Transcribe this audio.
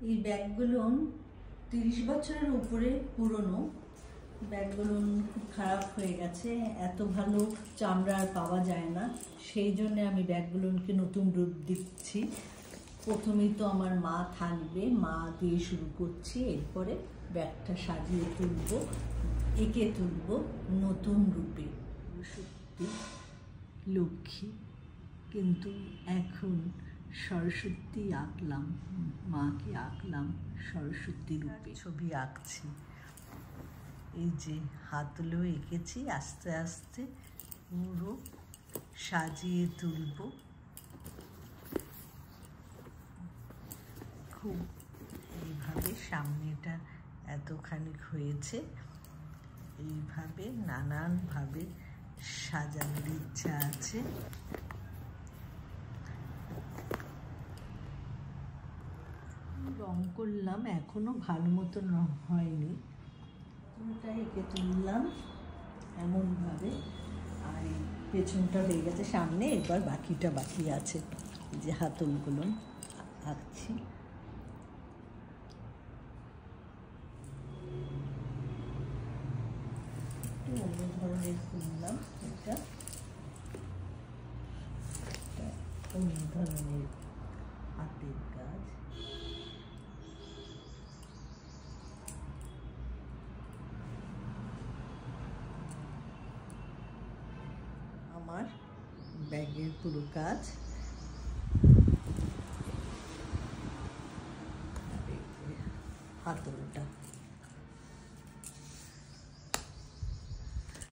এই ব্যাগগুলো 30 বছরের উপরে পুরনো। ব্যাগগুলো খুব খারাপ হয়ে গেছে, এত ভালো চামড়া আর পাওয়া যায় না, সেই জন্য আমি ব্যাগগুলোকে নতুন রূপ দিচ্ছি। প্রথমেই তো আমার মা থাকবে, মা দিয়ে শুরু করছি, এরপরে ব্যাগটা সাজিয়ে তুলব, এঁকে তুলব নতুন রূপে। সত্যি লক্ষ্মী, কিন্তু এখন সরস্বতী আঁকলাম, মাকে আঁকলাম সরস্বতী রূপে। ছবি আঁকছি, এই যে হাতগুলো এঁকেছি, আস্তে আস্তে পুরো সাজিয়ে তুলব। খুব এইভাবে সামনেটা এতখানি হয়েছে, এইভাবে নানানভাবে সাজানোর ইচ্ছা আছে। রং করলাম, এখনো ভালো মতো রং হয়নি, পুরোটা এঁকে তুললাম এমনভাবে। আর এই পেছনটা হয়ে গেছে, সামনে এবার বাকিটা বাকি আছে। এই যে হাতলগুলো আঁকছি। একটু অন্য ধরনের তুললাম, এটা অন্য ধরনের হাতের কাজ। আমার ব্যাগের পুরো কাজ। হাতলটা